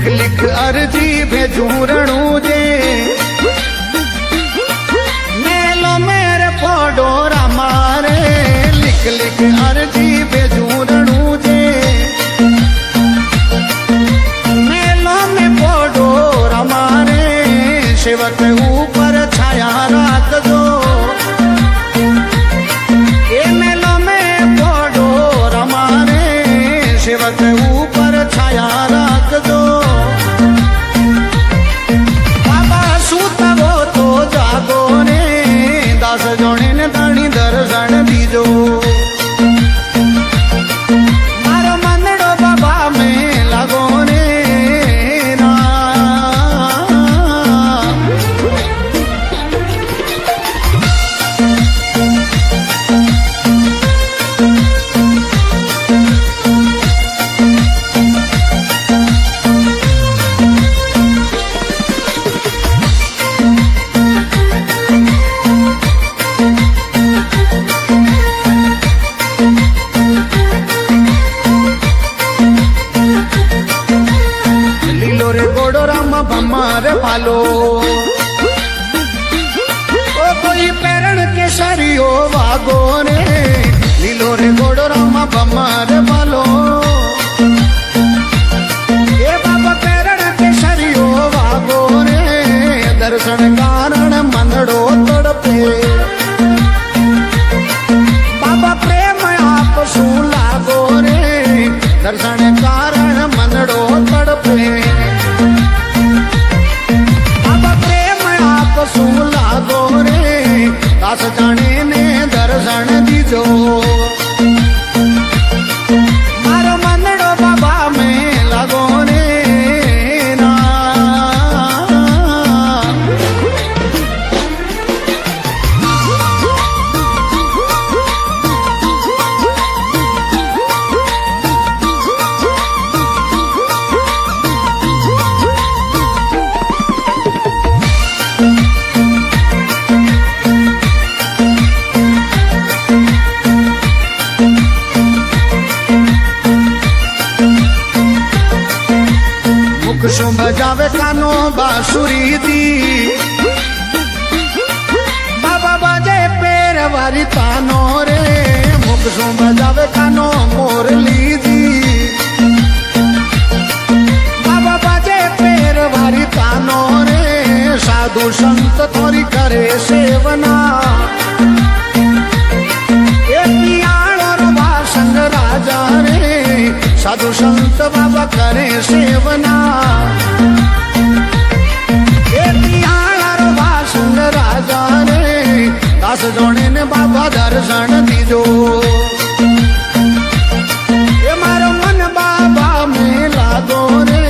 लिख अर्जी भेजू रणू जे मेलो मेरे फोडोरा मारे लिख अर्जी भेजू रणू जे मेलो में फोडोरा मारे सेवक ऊपर छाया राख दो ये मेलो में फोडोरा मारे सेवक ऊपर छाया राख दो बाबा सूतवो तो जागो रे दास जोड़े ने दाणी दर्शन दीजो मारो मंदड़ो बाबा में लागो रे ना भमार पालो ओ कोई पेरण के सरियो वागो रे लीलो रे गोड़ो रामा भमार पालो ये बाबा पेरण के सरियो वागो रे दर्शन कारण मंदड़ो तड़पे बाबा प्रेम आप सू लागो रे दर्शन कारण मंदड़ो तड़पे सूला गोरे दास जाने ने दर्शन दीजो मारो मंदड़ो बाबा में लगो रे ना शुभ जावे कानो बांसुरी दी बाबा बाजे पैर वारी तानो रे मुख शुभ जावे कानो मोरली दी बाबा बाजे पैर वारी तानो रे साधु संत थोड़ी करे सेवना संग राजा रे साधु संत बाबा करे सेवना संग राजा रे दास जोड़े ने बाबा दर्शन दीजो ये मारो मन बाबा में लागो रे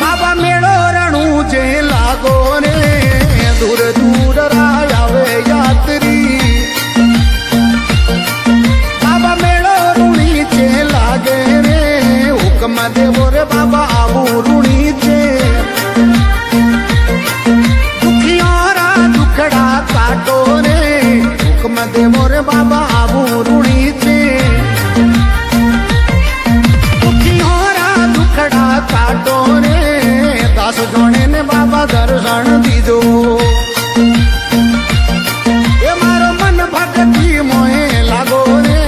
बाबा मेड़ो रणू जे लागो रे दूर दूर आवे यात्री बाबा मेड़ो ऋणी जे लागे रे हुक्म देवो रे बाबा आबू ऋणी जे दुखियारा दुखड़ा काटो रे हुक्म देवो रे बाबा आबू ऋणी जे काटो रे दास जोड़े ने बाबा दर्शन दीजो ये मारो मन भक्ति मोहे लागो रे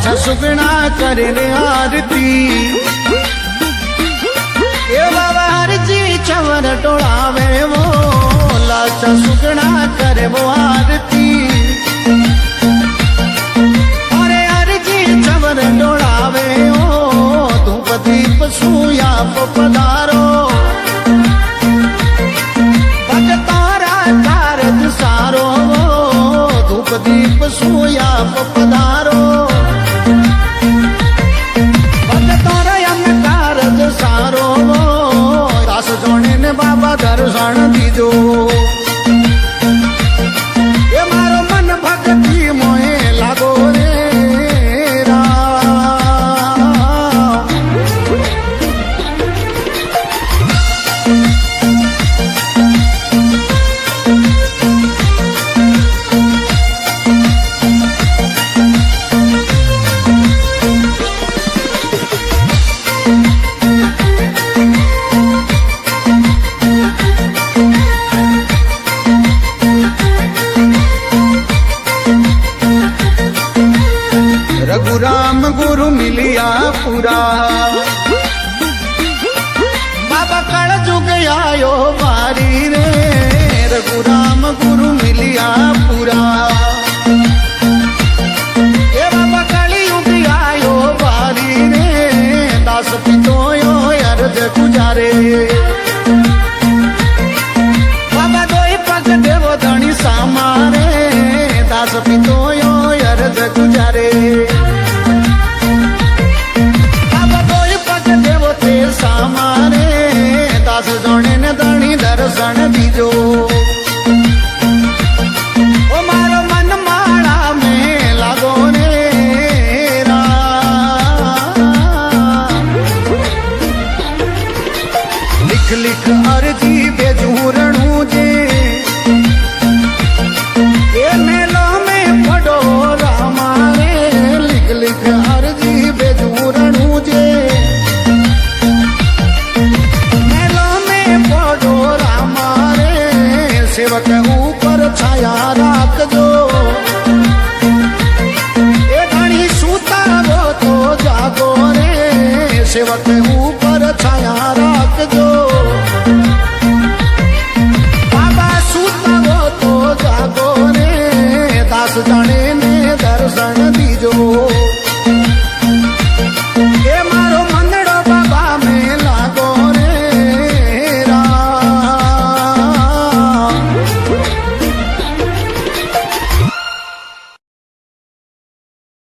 लाछा सुगना करे रे आरती ए बाबा हरजी चवर टोळावे वो लाछा सुगना करे वो आरती अरे हरजी चवर टोळावे ओ धूप दीप सूया पधारो भगतारा कारज सारो धूप दीप सूया पधारो भगतारा यम कारज सारो दास जोने ने बाबा दर्शन दीजो ये मारो मन भक्ति मोहे लागो रे रघुराम गुरु मिलिया पूरा बाबा कल जुग आयो बारी रे रघुराम गुरु मिलिया पूरा ए बाबा कल युग आयो बारी रे दास पितो यो अर्ज गुजारे बाबा दोई पग देव धनी सामारे दास पितो